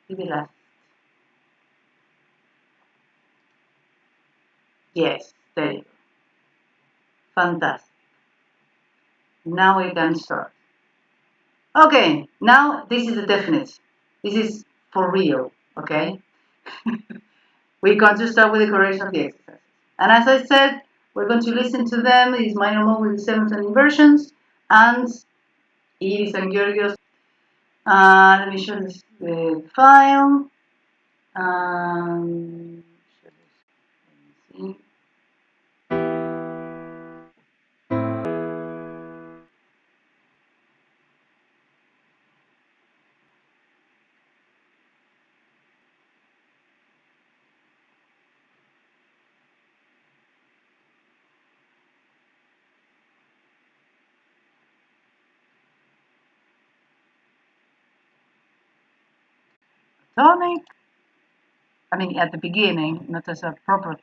be the last. Yes, there you go. Fantastic. Now we can start. Okay, now this is the definite. This is for real, okay? We're going to start with the correction of the exercises. And as I said, we're going to listen to them. It is minor mode with the seventh and inversions. And Iris and Georgios. Let me show this the file. Let me see. Tonic. I mean, at the beginning, not as a proper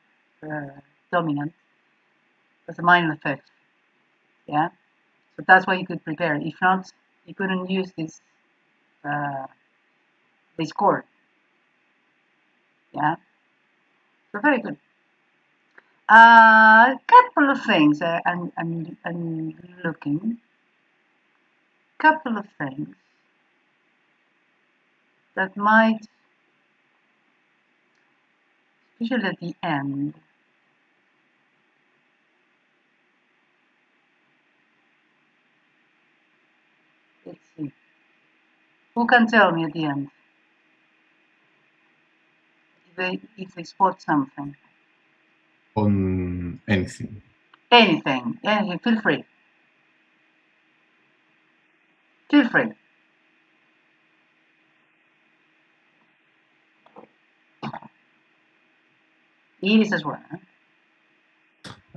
dominant, as a minor fifth. Yeah. So that's why you could prepare. If not, you couldn't use this chord. Yeah. So very good. A couple of things. I'm looking. Couple of things that might, especially at the end. Let's see. Who can tell me at the end if they spot something? On anything. Anything. Feel free. Feel free. Iris as well. Huh?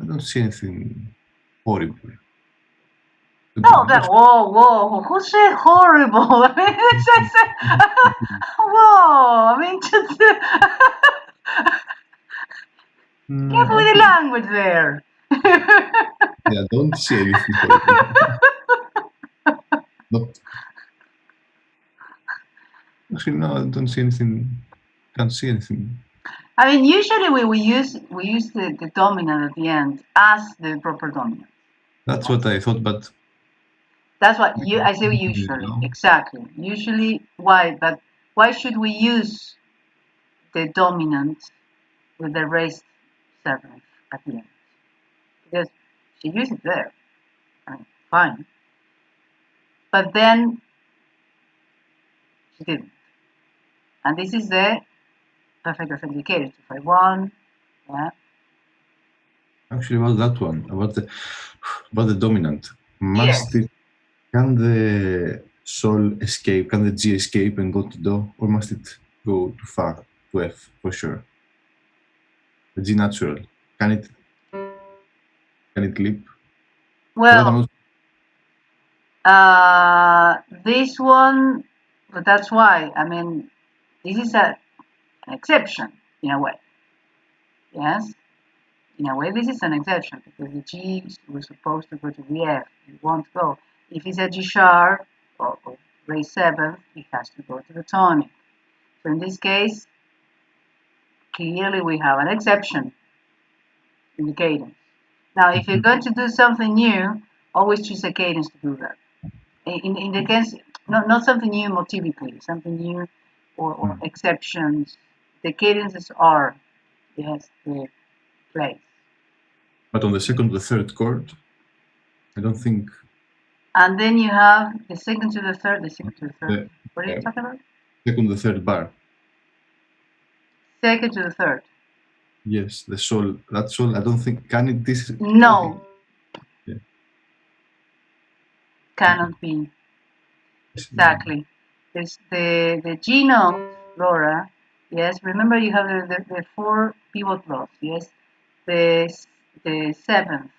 I don't see anything horrible. No, whoa. Who said horrible? I mean, whoa. I mean, just careful with the language there. Yeah, don't see anything horrible. Not. Actually, no, I don't see anything. Can't see anything. I mean, usually we use the dominant at the end as the proper dominant. That's what I thought, but that's what I say usually. Exactly. Usually, why? But why should we use the dominant with the raised seventh at the end? Because she used it there. I mean, fine. But then she didn't. And this is the perfect indicator 251. Yeah. Actually, about that one, about the dominant, must Yes. it? Can the sol escape? Can the G escape and go to do, or must it go to fa, to F for sure? The G natural. Can it leap? Well, this one, but that's why. I mean, this is an exception in a way. Yes, in a way, this is an exception because the G was supposed to go to the F. It won't go. If it's a G sharp or raised seventh, it has to go to the tonic. So in this case, clearly we have an exception in the cadence. Now, if you're going to do something new, always choose a cadence to do that. In the case, not something new motivically, something new or exceptions. The cadences are, yes, the place. But on the second, the third chord, I don't think. And then you have the second to the third, What are you talking about? Second, the third bar. Second to the third. Yes, the sol. That sol, I don't think. Can it this? No. Yeah. Cannot be. Exactly. There's the G note, Laura. Yes. Remember, you have the four pivot notes. Yes. The seventh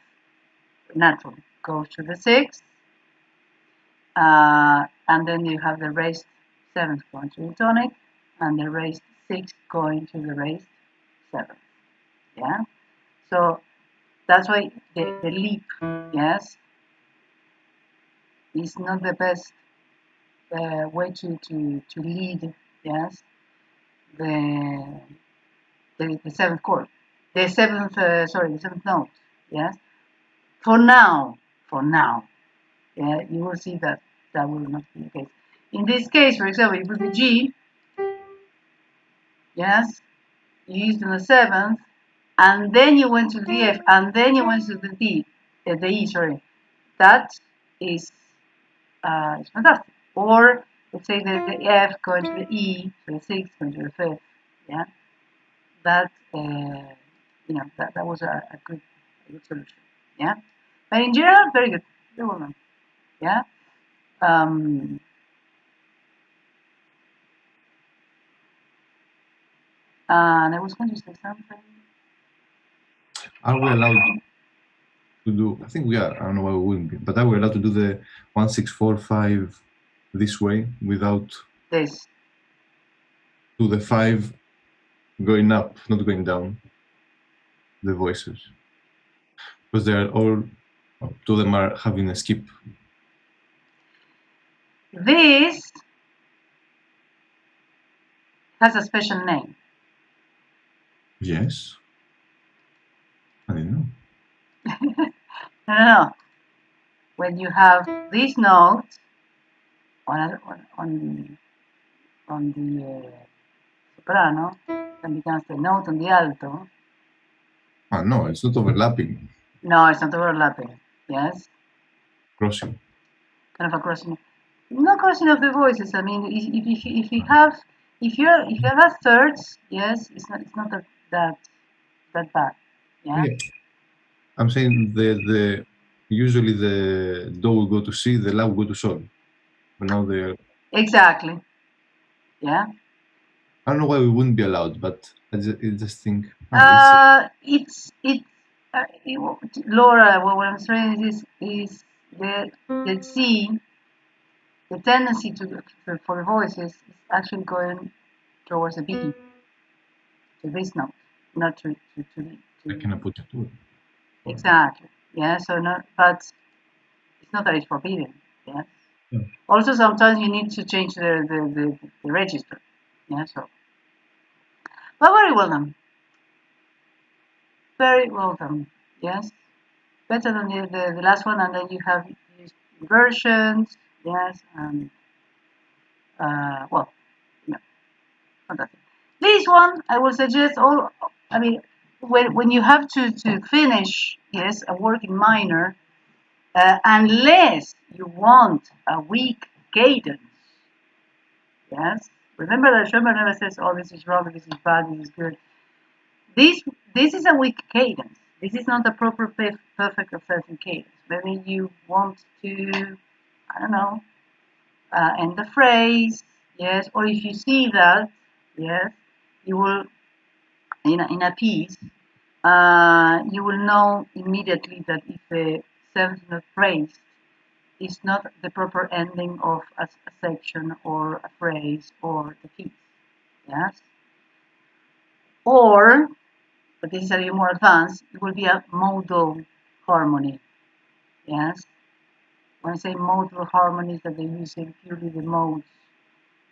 natural goes to the sixth, and then you have the raised seventh going to the tonic, and the raised sixth going to the raised seventh. Yeah. So that's why the leap, yes, is not the best way to lead, yes. the seventh chord, the seventh the seventh note. Yes, for now, yeah, you will see that that will not be the case. In this case, for example, you put the G, yes, you used in the seventh, and then you went to the F, and then you went to the D, the E, sorry. That is it's fantastic. Or let's say the F going to the E, so the sixth going to the fifth, yeah. That that was a good solution, yeah. But in general, very good, very well done, yeah. Um, and I was going to say something. Are we allowed to do? I think we are. I don't know why we wouldn't be, but are we allowed to do the 1-6-4-5 this way without This. to the 5 going up, not going down? The voices, because they are all, two of them are having a skip. This has a special name. Yes, I didn't know. No. When you have this note on the soprano, then becomes the note on the alto. Ah, no, it's not overlapping. No, it's not overlapping. Yes, Crossing. kind of a crossing. Not crossing of the voices. I mean, if you have a thirds, yes, it's not that bad. Yeah. Yeah. I'm saying the usually the do will go to C, the la will go to sol. But now they're. Exactly. Yeah. I don't know why we wouldn't be allowed, but I just think. It's Laura. What I'm saying is the C, the tendency for the voices is actually going towards the B, to this note, not I cannot put it to. exactly. Yeah. So not, but it's not that it's forbidden. Yeah. Yeah. Also, sometimes you need to change the register. Yeah. So, but very well done. Very well done. Yes. Better than the last one, and then you have used inversions, yes, and well, no, fantastic. This one I will suggest all. I mean, when you have to finish, yes, a work in minor, unless you want a weak cadence, yes. Remember that Schonberg never says, "Oh, this is wrong, this is bad, this is good." This this is a weak cadence. This is not a proper perfect obsessive cadence. Maybe you want to, I don't know, end the phrase, yes, or if you see that, yes, you will in a piece, you will know immediately that if the seventh note phrase is not the proper ending of a section or a phrase or the piece, yes, or but this is a little more advanced, it will be a modal harmony. Yes. When I say modal harmonies, that they're using purely the modes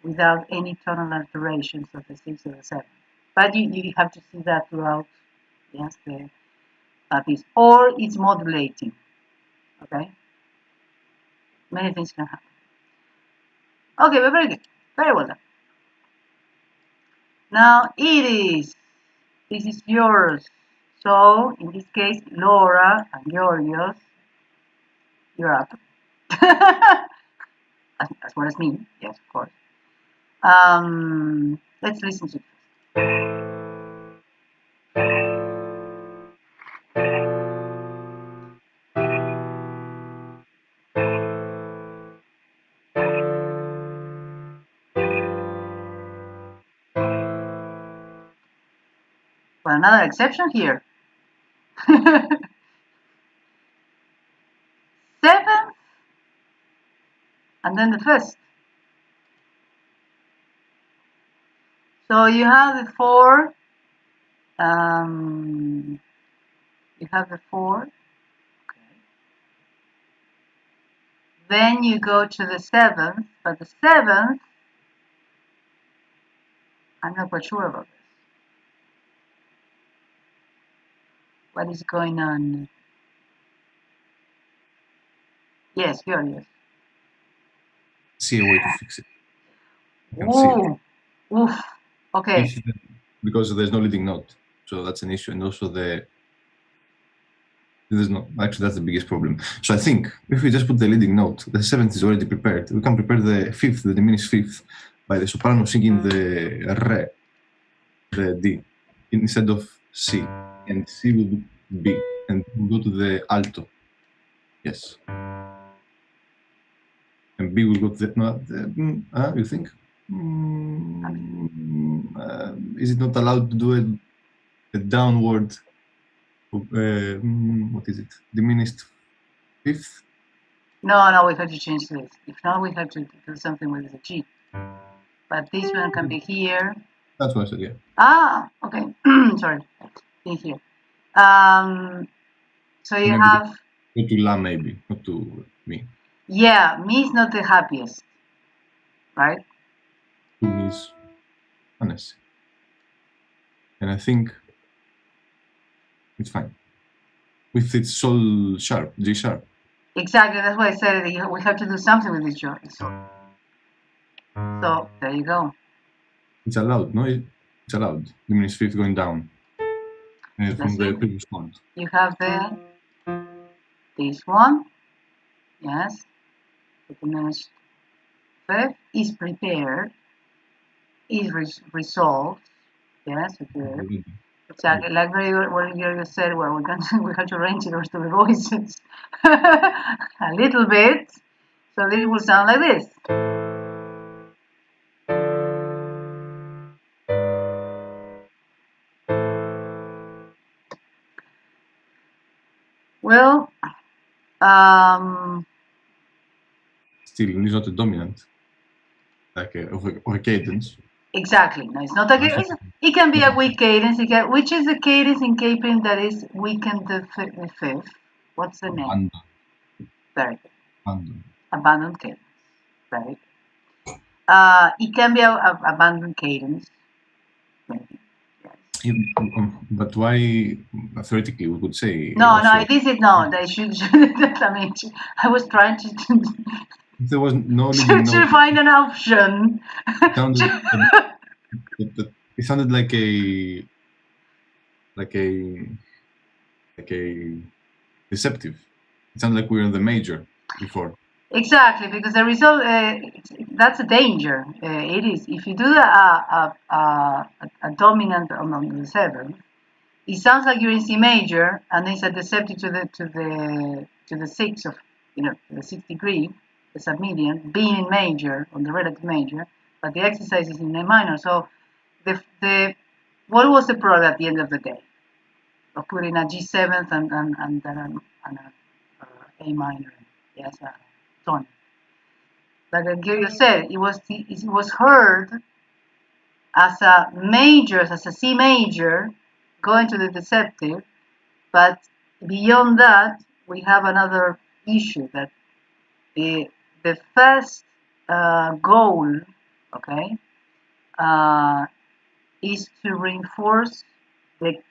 without any tonal alterations of the sixth or the seventh. But you have to see that throughout, yes, the piece. Or it's modulating. Okay? Many things can happen. Okay, but very good. Very well done. Now this is yours. So in this case, Laura and Georgios, you're up. as well as me, yes, of course. Let's listen to it. Well, another exception here. Seventh, and then the first. So you have the four. You have the four. Okay. Then you go to the seventh, but the seventh, I'm not quite sure about this. What is going on? Yes, here it is. See a way to fix it. You can see it. Oof. Okay. Because there's no leading note, so that's an issue, and also there's no, actually that's the biggest problem. So I think if we just put the leading note, the seventh is already prepared. We can prepare the fifth, the diminished fifth, by the soprano singing the re, the D, instead of C, and C will be B, and we'll go to the alto. Yes. And B will go to the, you think? Is it not allowed to do a downward, what is it, diminished fifth? No, we have to change this. If not, we have to do something with the G. But this one can be here. That's what I said, yeah. Ah, okay. Sorry, in here. So you have... Go to La maybe, not to Mi. Yeah, Mi is not the happiest, right? To Mi is unnecessary. And I think it's fine. With its sol sharp, G sharp. Exactly, that's why I said we have to do something with this joint. So there you go. It's allowed, no? It's allowed. Diminished fifth going down from the previous chord. You have this one, yes. The diminished fifth is prepared, is resolved, yes, good. Exactly, like what you said, well, we have to arrange it to the voices a little bit, so this will sound like this. Well, still, it's not a dominant, like of a cadence. Exactly. No, it's not a cadence. It can be a weak cadence. Which is the cadence in capering that is weakened the fifth? What's the name? Very good. Abandoned cadence. Very good. It can be a abandoned cadence. Maybe. Yes. But why, theoretically, we could say... No, this is no. They should. I mean, I was trying to. There was no leading note. To find an option. It sounded like a deceptive. It sounded like we were in the major before. Exactly, because the result, that's a danger. It is. If you do a dominant on the seventh, it sounds like you're in C major, and it's a deceptive to the sixth of, the 6th degree, the submedian, being in major on the relative major, but the exercise is in A minor. So what was the product at the end of the day of putting a G7th and a A minor? Yes, tonic. Like Gilio said, it was heard as a major, as a C major, going to the deceptive, but beyond that, we have another issue that the first goal, okay, is to reinforce the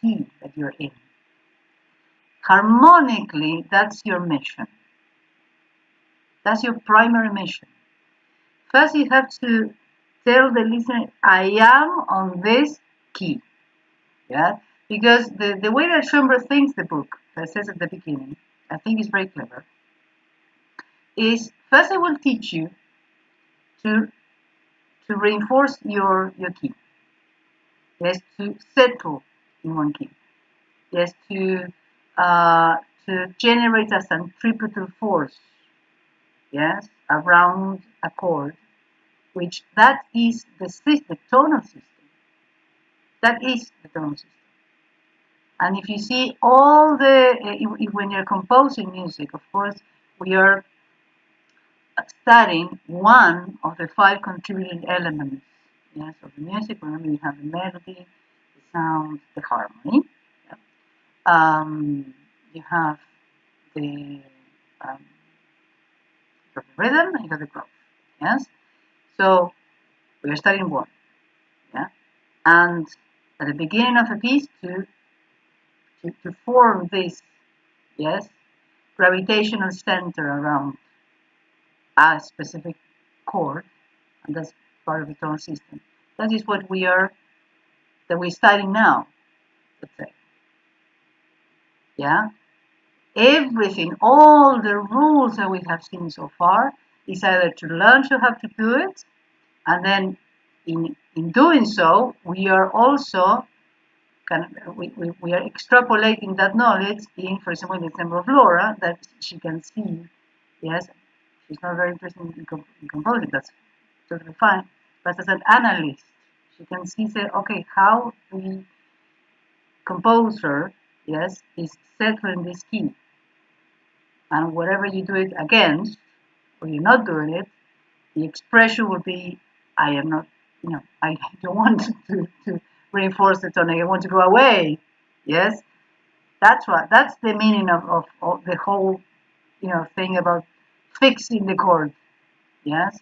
key that you're in. Harmonically, that's your mission. That's your primary mission. First, you have to tell the listener, I am on this key. Yeah? Because the way that Schonberg thinks the book, that says at the beginning, I think is very clever, is first I will teach you to reinforce your key. Yes, to settle in one key. Yes, to generate a centripetal force, yes, around a chord, which that is the tonal system. That is the tonal system. And if you see all when you're composing music, of course, we are studying one of the 5 contributing elements, yes, of the music. Remember, you have the melody, the sound, the harmony. You have the rhythm, and you have the growth. Yes. So we are studying one. Yeah. And at the beginning of a piece, to form this, yes, gravitational center around a specific chord, and that's part of the tone system. That is what we're studying now, let's say. Yeah? Everything, all the rules that we have seen so far is either to learn to how to do it, and then in doing so, we are also we are extrapolating that knowledge in, for example, the example of Laura, that she can see, yes, she's not very interested in composing, that's totally fine, but as an analyst, she can see, say, okay, how the composer, yes, is settling this key, and whatever you do it against, or you're not doing it, the expression will be, I am not, I don't want to reinforce the tone, I want to go away, yes. That's the meaning of the whole, thing about fixing the chord. Yes,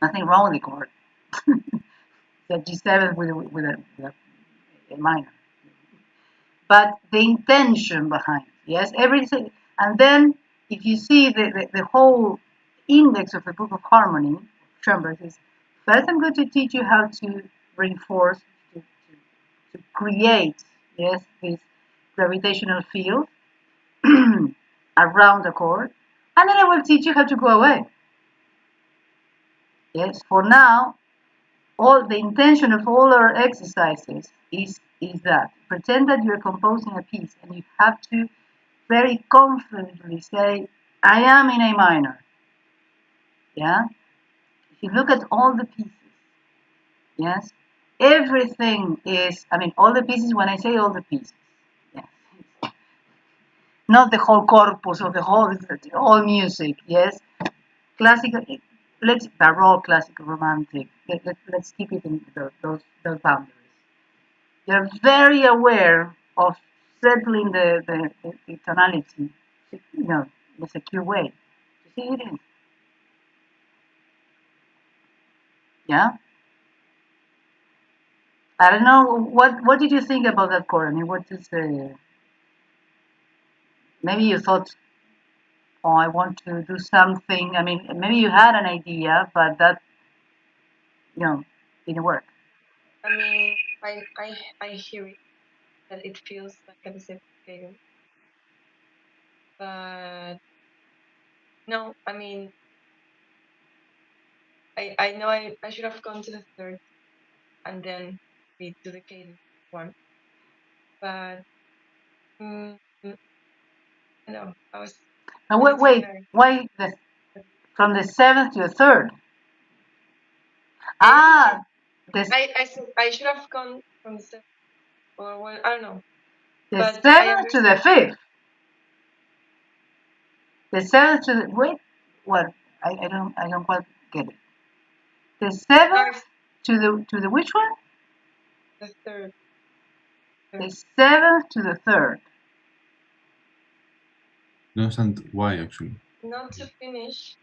nothing wrong with the chord. The G7 with a minor, but the intention behind. Yes, everything. And then if you see the whole index of the book of harmony, Schonberg is, first I'm going to teach you how to reinforce, to create, yes, this gravitational field around the chord, and then I will teach you how to go away. Yes, for now, all the intention of all our exercises is that pretend that you're composing a piece and you have to very confidently say, I am in A minor. Yeah? If you look at all the pieces, yes, everything is, all the pieces, when I say all the pieces, yes, not the whole corpus or the whole all music, yes, classical, let's baroque, classical, romantic. Let's keep it in those boundaries. They're very aware of settling the tonality, in a secure way. You see it is, yeah. I don't know what did you think about that chord? What is maybe you thought, oh, I want to do something. Maybe you had an idea, but that didn't work. I hear it, that it feels like a deceptive, but no, I know I should have gone to the third and then be to the cadence one, but no, I was. Now wait, why from the seventh to the third? I should have gone from the seventh, or well, I don't know. The But seventh to the fifth. The seventh to the wait. What? I don't quite get it. The seventh to the which one? The third. The seventh to the third. I don't understand why, actually. Not to finish,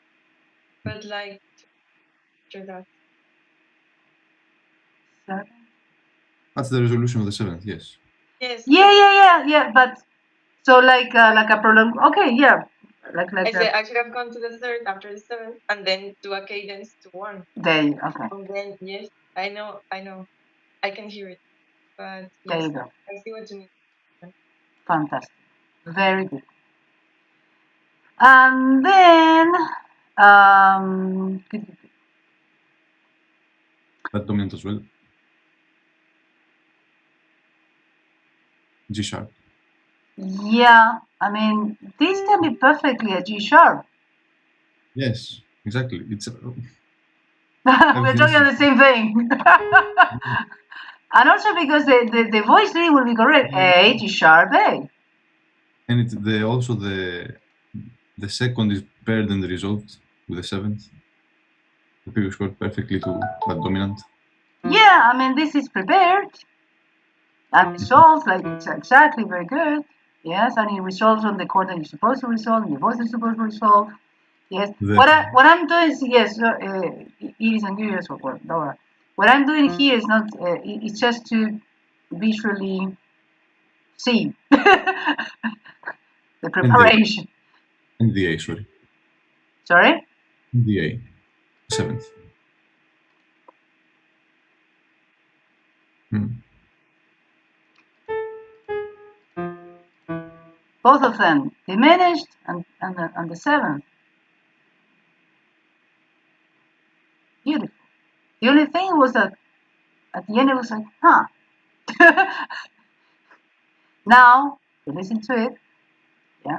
but like after that. Seven. That's the resolution of the seventh, yes. Yes. Yeah. But so like a prolonged. Okay, yeah. I said I should have gone to the third after the seventh, and then do a cadence to one. There you okay. And then yes, I know, I can hear it, but yes, there you go. I see what you mean. Fantastic, very good. And then That dominant as well. G sharp. Yeah, this can be perfectly a G sharp. Yes, exactly. It's we're talking about the same thing. And also because the voice lead will be correct. A, G sharp, A. And it's also the second is paired and resolved with the seventh. The previous chord perfectly to that dominant. Yeah, this is prepared and resolves, like it's exactly very good. Yes, and it resolves on the chord that you're supposed to resolve, your voice is supposed to resolve. Yes. What I'm doing is, yes, Iris and Julius, or Laura, What I'm doing here is not, it's just to visually see the preparation. And the A, sorry. Sorry? The A, 7th. Both of them diminished and the 7th. Beautiful. The only thing was that at the end it was like, huh. Now, you listen to it. Yeah.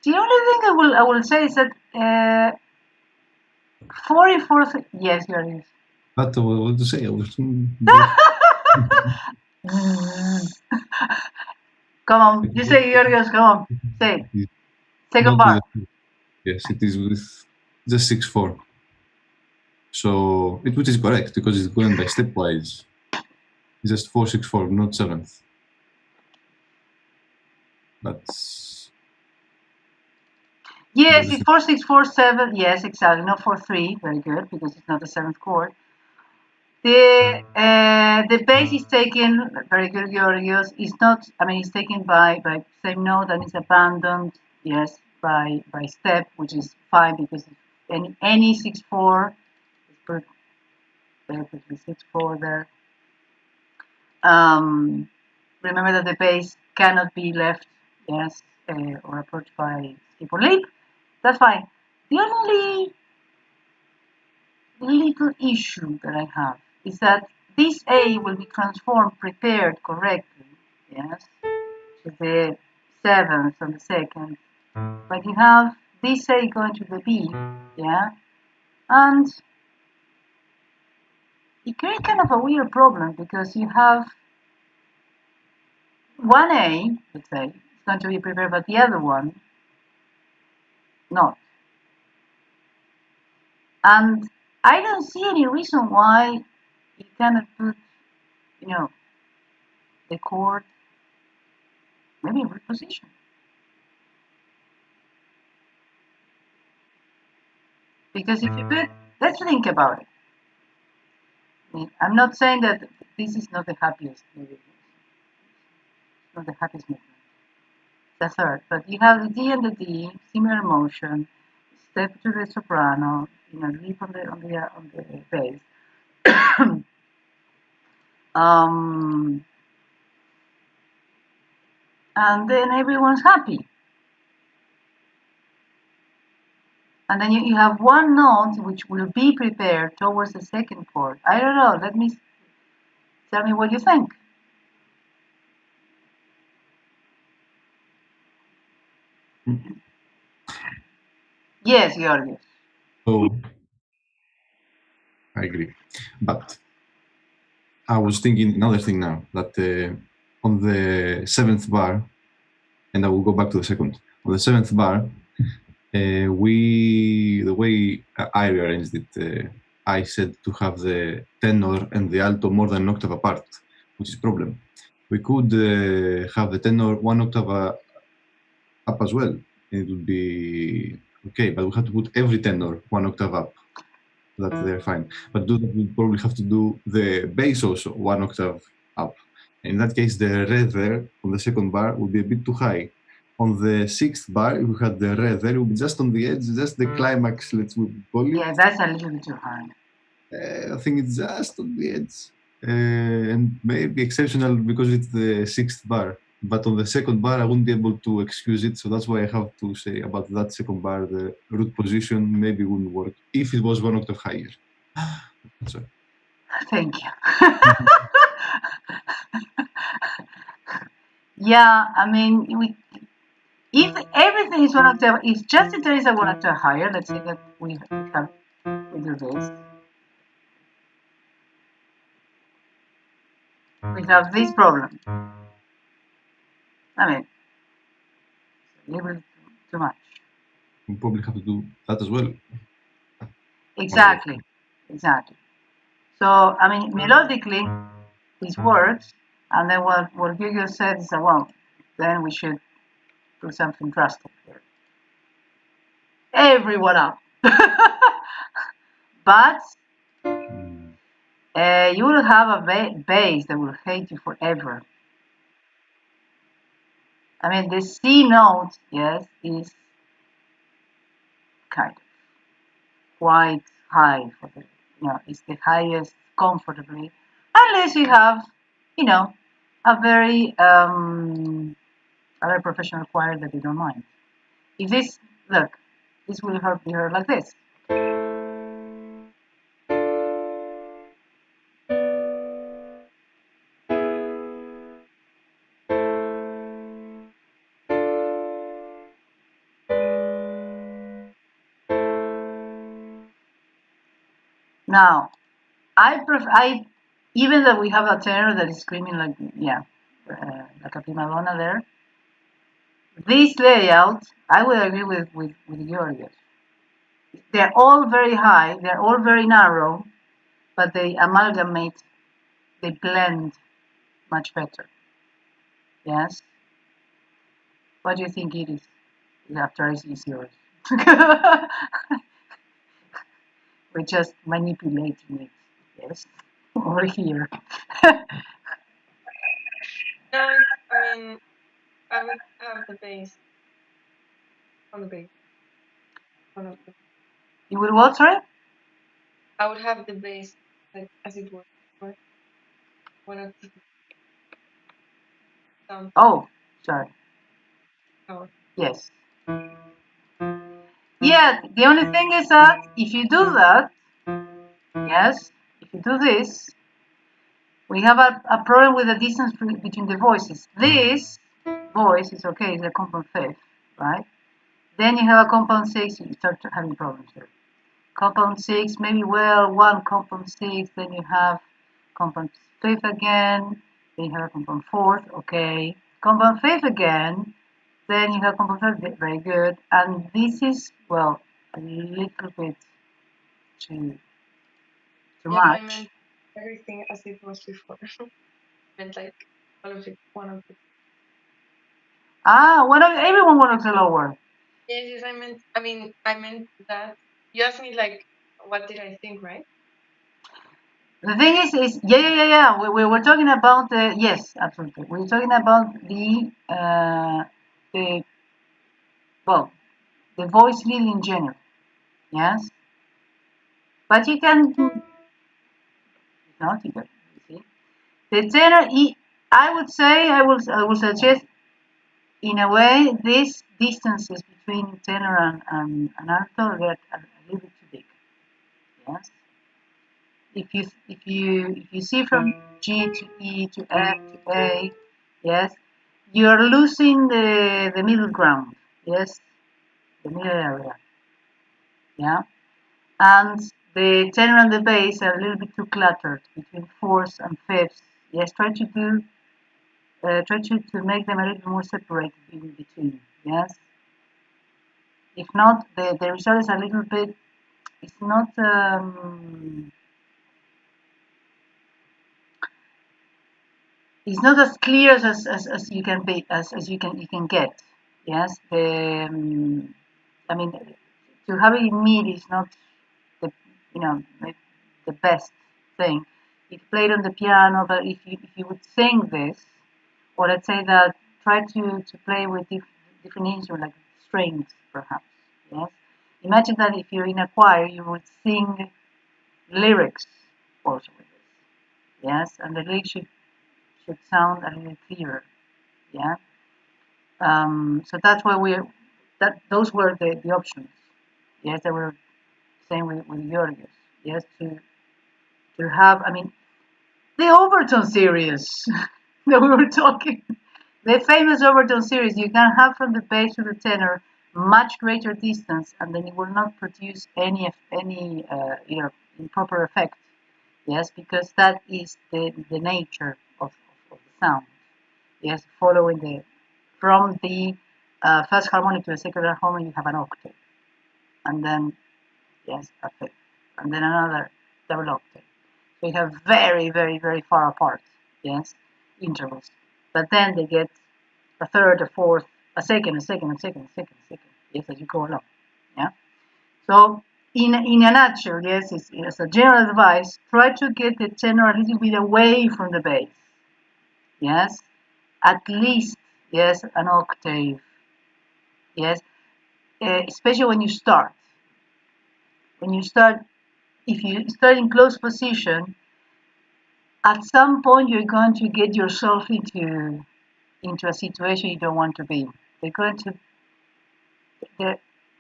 The only thing I will say is that 44th, yes, you're right. But what to say? I was. Come on, you say Yorgos, come on, say it. Second Not bar. Yes, it is with just 6/4. So which is correct because it's going by stepwise. It's just 4/6/4, not 7th. That's Yes, it's 4/6/4/7. Yes, exactly. Not 4/3. Very good because it's not the 7th chord. The bass is taken. Very good, Georgios. It's not. I mean, it's taken by same note and it's abandoned. Yes, by step, which is fine because any 6/4 is put perfectly 6/4 there. Remember that the bass cannot be left, yes, or approached by skip or leap. That's fine. The only little issue that I have is that this A will be transformed, prepared correctly, yes, to the 7th on the 2nd, but you have this A going to the B, yeah, and it creates kind of a weird problem because you have one A, let's say, is going to be prepared, but the other one not. And I don't see any reason why you cannot put, you know, the chord maybe in reposition. Because if you put, let's think about it. I mean, I'm not saying that this is not the happiest movement. It's not the happiest movement. The third, but you have the D and the D, similar motion, step to the soprano, leap on the bass. And then everyone's happy. And then you have one note which will be prepared towards the 2nd chord. I don't know. Tell me what you think. Yes, Georgios. so. I agree, but I was thinking another thing now that on the 7th bar, and I will go back to the 2nd. On the 7th bar, the way I rearranged it, I said to have the tenor and the alto more than an octave apart, which is a problem. We could have the tenor 1 octave up as well. It would be okay, but we have to put every tenor 1 octave up. That they're fine. But we probably have to do the bass also 1 octave up. In that case, the re there on the 2nd bar would be a bit too high. On the 6th bar, if we had the re there, it would be just on the edge, just the climax, let's call it. Yeah, that's a little bit too high. I think it's just on the edge. And maybe exceptional because it's the 6th bar. But on the 2nd bar, I wouldn't be able to excuse it. So that's why I have to say about that 2nd bar, the root position maybe wouldn't work if it was 1 octave higher. Sorry. Thank you. Yeah, I mean, if everything is 1 octave, if just the there is a 1 octave higher, let's say that we do this. We have this problem. I mean, a little too much. We probably have to do that as well. Exactly. Exactly. So, I mean, melodically, this works, and then what Google said is, well, then we should do something drastic here. Everyone up. But you will have a bass that will hate you forever. I mean, the C note, yes, is kind of quite high for the, it's the highest comfortably, unless you have, you know, a very professional choir that you don't mind. If this, look, this will be heard like this. Now, even though we have a tenor that is screaming like, like a prima donna there, this layout, I would agree with Georgios. They're all very high, they're all very narrow, but they amalgamate, they blend much better. Yes? What do you think it is? After it's yours. We're just manipulating it. Yes? Over here. No, I mean, I would have the bass on the bass. One of the, You will what, sorry? I would have the bass like as it was before. One of the sound Oh, sorry. power. Yes. Yeah, the only thing is that if you do that, yes, if you do this, we have a problem with the distance between the voices. This voice is okay, it's a compound fifth, right? Then you have a compound six, you start having problems here. Compound six, maybe one compound six, then you have compound fifth again, then you have a compound fourth, okay. Compound fifth again, then you have compound fifth, very good. And this is, well, a little bit too Yeah, I much. meant everything as it was before. Meant like all of it, one of it. Everyone wanted to lower. Yes, I meant that. You asked me like, what did I think, right? The thing is yeah. We were talking about yes, absolutely. We're talking about the well, the voice lead in general. Yes, but you can not even you see the tenor. I would say I will suggest in a way these distances between tenor and alto get a little bit too big. Yes. If you see from G to E to F to A, yes, you are losing the middle ground, yes, the middle area, yeah, and the tenor and the bass are a little bit too cluttered between fourths and fifths. Yes, try to make them a little more separated in between. Yes, if not, the result is a little bit. It's not. It's not as clear as you can be as you can get. Yes, I mean to have it in mid is not the the best thing. You can play it on the piano, but if you would sing this, or let's say that try to play with different instruments like strings perhaps. Yes, imagine that if you're in a choir, you would sing lyrics also with this. Yes, and the lyrics should sound a little clearer. Yeah. So that's why those were the options. Yes, they were same with Georgios. Yes, to have, I mean, the overtone series that we were talking, the famous overtone series, you can have from the bass to the tenor much greater distance, and then it will not produce any improper effect. Yes, because that is the nature of the sound. Yes, following from the first harmonic to the second harmonic, you have an octave, and then yes, a fifth, and then another. double octave. So you have very, very, very far apart, yes, intervals. But then they get a third, a fourth, a second, a second, a second, a second, a second, yes, as you go along. Yeah. So in a nutshell, yes, as a general advice, try to get the tenor a little bit away from the bass. Yes, at least, yes, an octave. Yes, especially when you start. When you start, if you start in close position, at some point you're going to get yourself into a situation you don't want to be. They're going to.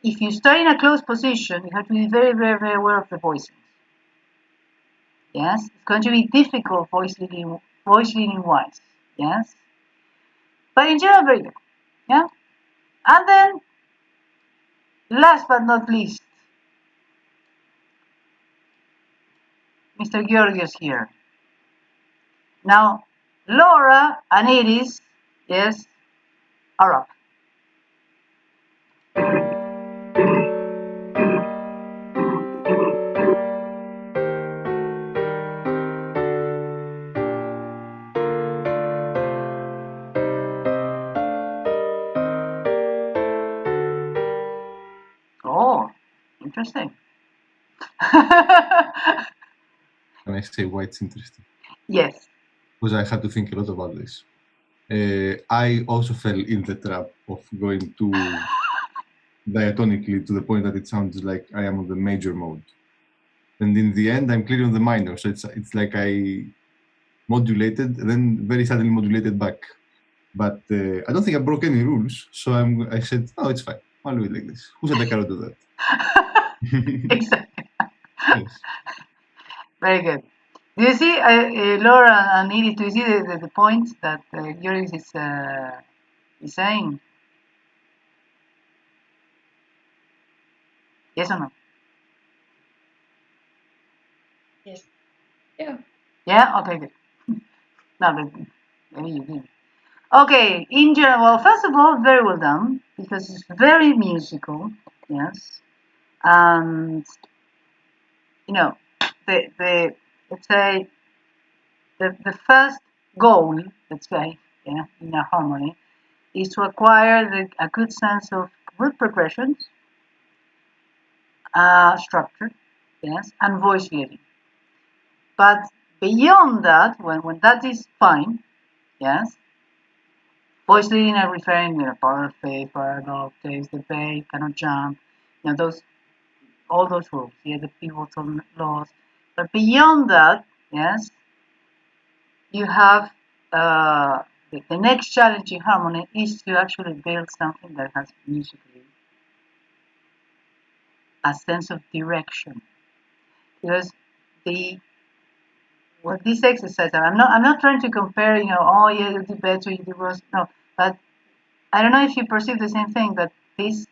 If you start in a close position, you have to be very, very, very aware of the voicings. Yes, it's going to be difficult voice leading wise. Yes, but in general, very good. Yeah, and then last but not least, Mr. Georgios here. Now, Laura and Iris, yes, are up. Oh, interesting. Can I say why it's interesting? Yes. Because I had to think a lot about this. I also fell in the trap of going too diatonically to the point that it sounds like I am on the major mode. And in the end, I'm clearly on the minor. So it's like I modulated, and then very suddenly modulated back. But I don't think I broke any rules. So I said, oh, it's fine. I'll do it like this. Who said I cannot do that? Exactly. Yes. Very good. Do you see, Laura and Edith, do you see the point that Joris is saying? Yes or no? Yes. Yeah. Yeah? Okay, good. No, but maybe you did. Okay, in general, well, first of all, very well done, because it's very musical, yes. And, you know, let's say, the first goal, let's say, yeah, in a harmony, is to acquire a good sense of root progressions, structure, yes, and voice leading. But beyond that, when that is fine, yes, voice leading I'm referring to power faith, power octaves, the bass, cannot jump, those all those rules, yeah, the pivotal laws. But beyond that, yes, you have the next challenge in harmony is to actually build something that has musically a sense of direction. Because what this exercise, and I'm not trying to compare, oh yeah, you did better, you did worse. No, but I don't know if you perceive the same thing, that this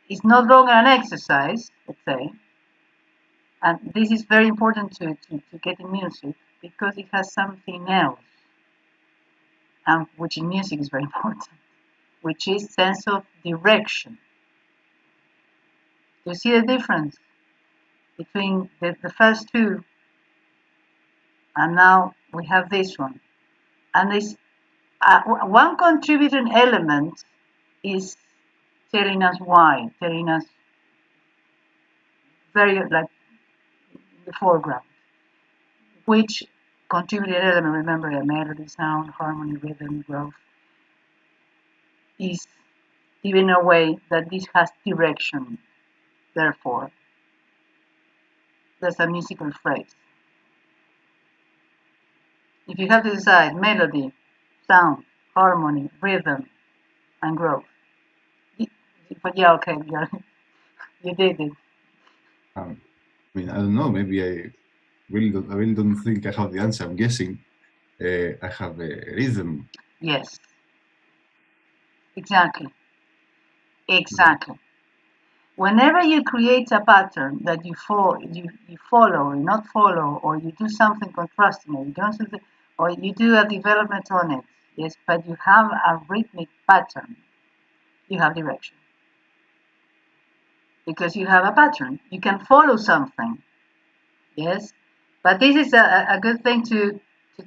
is no longer an exercise, let's say, and this is very important to get in music because it has something else, which in music is very important, which is sense of direction. Do you see the difference between the first two, and now we have this one? And this one contributing element is telling us why, telling us very like the foreground. Which contributing element, remember, the melody, sound, harmony, rhythm, growth, is given a way that this has direction. Therefore, there's a musical phrase. If you have to decide melody, sound, harmony, rhythm, and growth. But yeah, okay, you did it. I mean, I don't know. Maybe I really don't think I have the answer. I'm guessing I have a rhythm. Yes. Exactly. Exactly. Whenever you create a pattern that you follow or not follow, or you do something contrasting, or you do a development on it, yes, but you have a rhythmic pattern, you have direction. Because you have a pattern. You can follow something, Yes, but this is a good thing to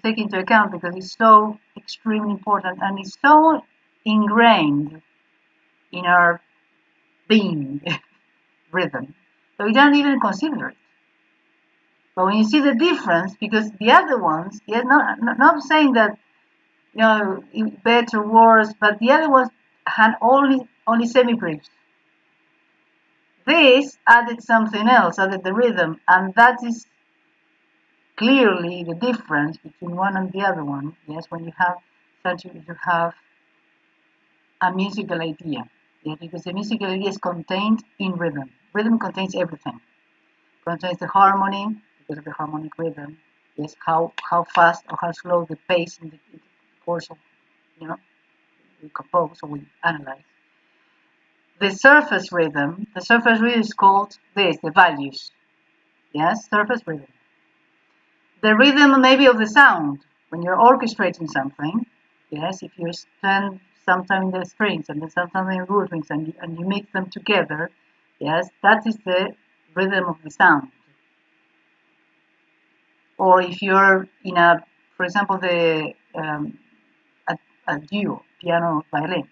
take into account because it's so extremely important and it's so ingrained in our being rhythm. So we don't even consider it. But when you see the difference, because the other ones, yeah, not saying that better or worse, but the other ones had only semi-briefs. This added something else, added the rhythm, and that is clearly the difference between one and the other one. Yes, when you have a musical idea. Yeah, because the musical idea is contained in rhythm. Rhythm contains everything. Contains the harmony because of the harmonic rhythm. Yes, how fast or how slow the pace in the course of we compose or we analyze. The surface rhythm is called the values. Yes, surface rhythm. The rhythm maybe of the sound when you're orchestrating something. Yes, if you spend some time in the strings and then some time in the rootings and you mix them together, yes, that is the rhythm of the sound. Or if you're in for example, a duo, piano, violin,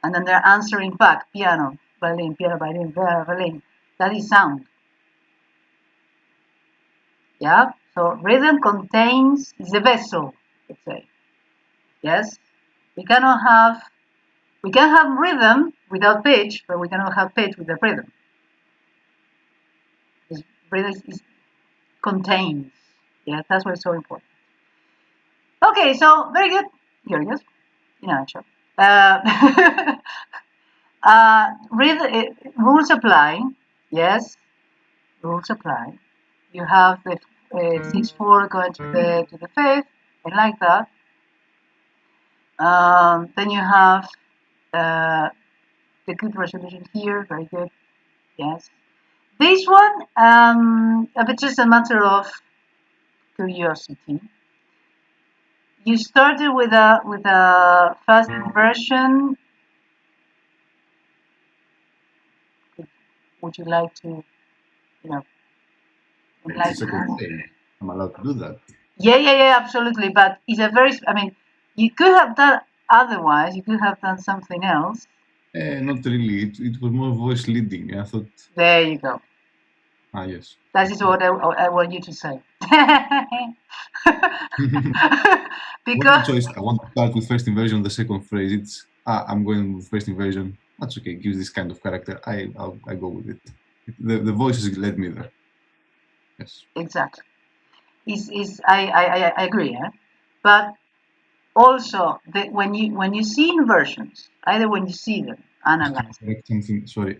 and then they're answering back, piano, violin, violin, that is sound. Yeah, so rhythm contains the vessel, let's say. Yes, we can have rhythm without pitch, but we cannot have pitch without rhythm. Because rhythm contains. Yeah, that's why it's so important. Okay, so very good. Here it is. Sure. Rules apply. Yes, rules apply. You have the 6/4 going to the fifth, and like that. Then you have the good resolution here. Very good. Yes. This one, if it's just a matter of curiosity, you started with a fast inversion. Would you like to, It's a second. I'm allowed to do that. Yeah, absolutely. But it's a very, I mean, you could have done otherwise. You could have done something else. Not really. It was more voice leading. I thought. There you go. Yes. That is what I want you to say. Because choice. I want to start with first inversion. The second phrase, it's I'm going with first inversion. That's okay. It gives this kind of character. I go with it. The voices led me there. Yes. Exactly. I agree. But also when you see inversions, either when you see them, analyze. Something. Sorry.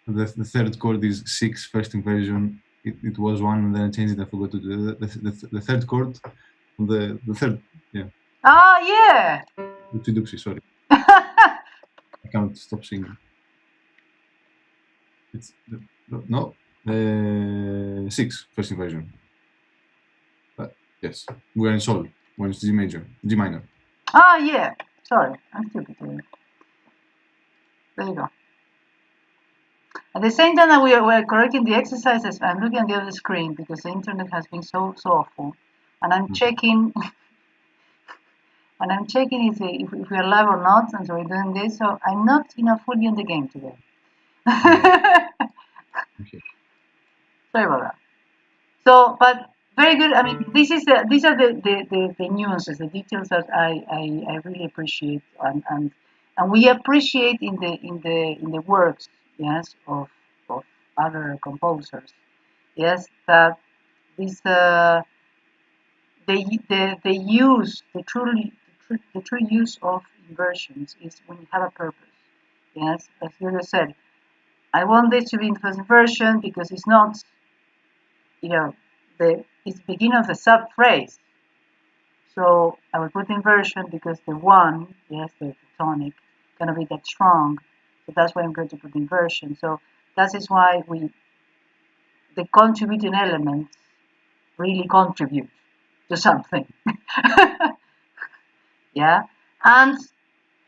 The third chord is 6 first inversion. It was 1 and then I changed it. I forgot to do the third chord. The third. Yeah. Ah, yeah. Sorry. I can't stop singing. It's no 6 first inversion. Yes, we're in Sol. We're in G major, G minor. Ah, yeah. Sorry, I'm stupid. There you go. At the same time that we're correcting the exercises, I'm looking at the other screen because the internet has been so awful, and I'm checking. And I'm checking if we're live or not, and so we're doing this. So I'm not, fully in the game today. Okay. Sorry about that. So, but very good. I mean, these are the nuances, the details that I really appreciate, and we appreciate in the works, yes, of other composers, yes, that this the use the true use of inversions is when you have a purpose. Yes, as you said, I want this to be in first inversion because it's not, it's the beginning of the sub phrase. So I will put inversion because the one, yes, the tonic, gonna be that strong. So that's why I'm going to put inversion. So that is why the contributing elements really contribute to something. Yeah, and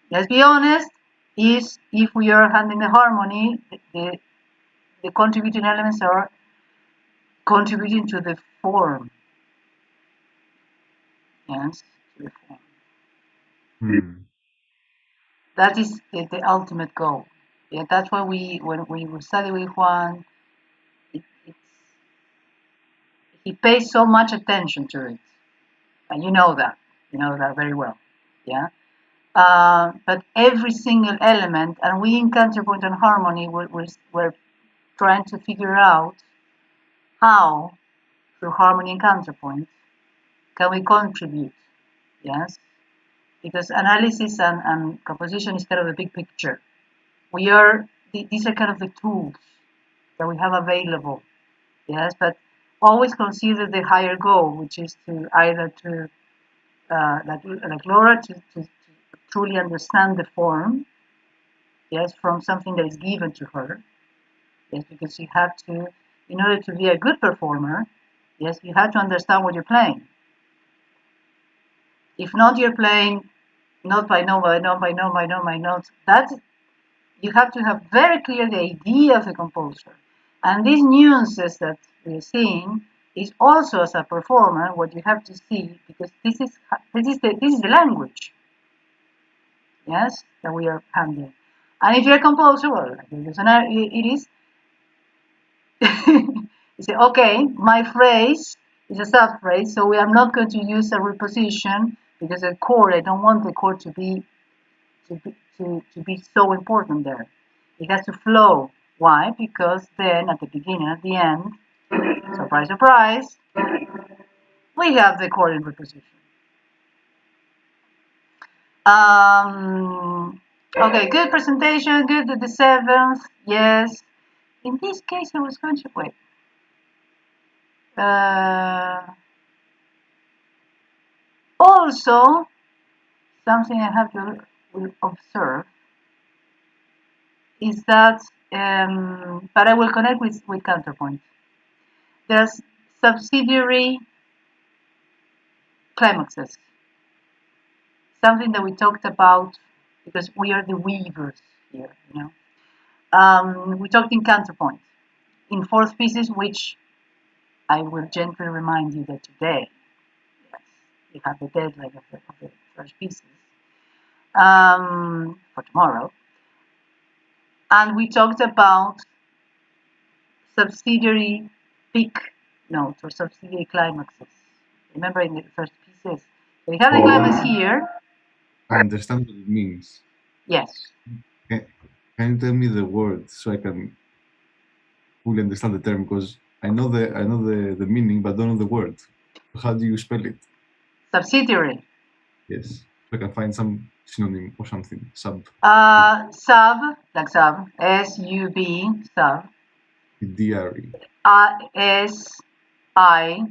let's be honest, is if we are handling the harmony, the contributing elements are contributing to the form. Yes, to the form. That is the ultimate goal. Yeah, that's why when we study with Juan, he pays so much attention to it, and you know that very well. Yeah. But every single element, and we in counterpoint and harmony, we're trying to figure out how, through harmony and counterpoint, can we contribute. Yes, because analysis and composition is kind of the big picture. These are kind of the tools that we have available. Yes, but always consider the higher goal, which is to either to like Laura to truly understand the form. Yes, from something that is given to her. Yes, because you have to, in order to be a good performer, yes, you have to understand what you're playing. If not, you're playing note by note by note by note by note by note. That's you have to have very clear the idea of the composer, and these nuances that we're seeing is also as a performer what you have to see, because this is the language, yes, that we are handling. And if you're a composer, well, it is. You say, okay, my phrase is a subphrase, so we are not going to use a reposition because the chord, I don't want the chord to be so important there. It has to flow. Why? Because then at the beginning, at the end, surprise, surprise, we have the chord in reposition. Okay, good presentation, good at the 7th, yes. In this case, I was going to wait. Also, something I have to observe is that, but I will connect with counterpoint. There's subsidiary climaxes, something that we talked about because we are the weavers here, we talked in counterpoint, in 4th pieces, which I will gently remind you that today, yes, you have the deadline of the first pieces for tomorrow. And we talked about subsidiary peak notes or subsidiary climaxes. Remember in the first pieces, we have the climax here. I understand what it means. Yes. Can you tell me the word so I can fully understand the term? Because I know the meaning, but don't know the word. How do you spell it? Subsidiary. Yes, so I can find some synonym or something. Sub. Sub, like sub. S-U-B, sub. D-R-E. S-I-D-I-A-R-Y.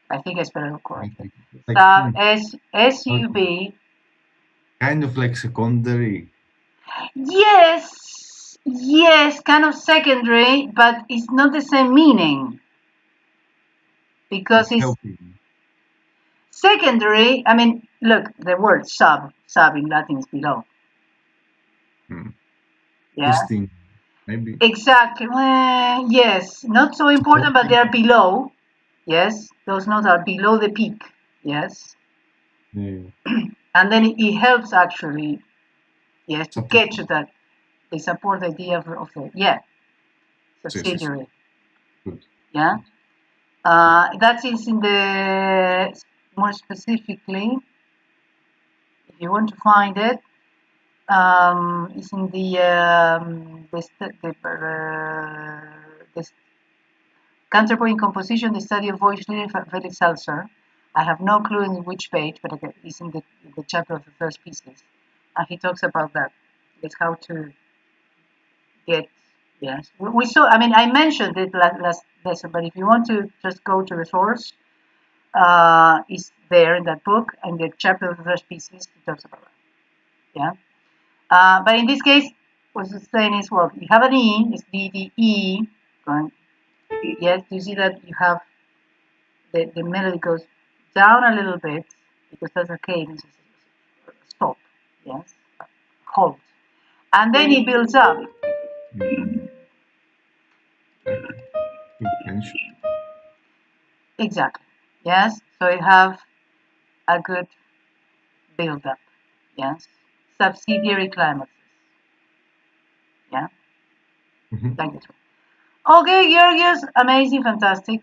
I think I spelled it correctly. Like, Sub, S-U-B. Kind of like secondary. Yes, kind of secondary, but it's not the same meaning. Because it's helping. Secondary, I mean, look, the word sub in Latin is below. Yeah. Distinct, maybe. Exactly. Well, yes, not so important, but they are below. Yes, those notes are below the peak. Yes. Yeah. And then it helps actually, yes, to catch that they support the idea of the subsidiary. Good. Yeah. That is in the more specifically, if you want to find it, it's in the counterpoint composition, the study of voice leading Felix Salzer. I have no clue in which page, but it's in the chapter of the first pieces, and he talks about that. It's how to get. Yes, we saw. I mean, I mentioned it last lesson, but if you want to just go to the source, it's there in that book, and the chapter of the first pieces he talks about that. Yeah. But in this case, what it's saying is, well, you have an E, it's D, D, E. Yes, you see that you have the melody goes down a little bit because that's a cadence, stop, yes, halt. and then it builds up. Intention. Exactly. Yes. So you have a good build-up. Yes. Subsidiary climaxes. Yeah. Like this one. Okay, Georgios, amazing, fantastic.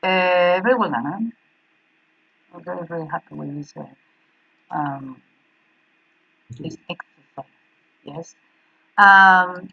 Very well done. Huh? I'm very, very happy with this this exercise. Yes.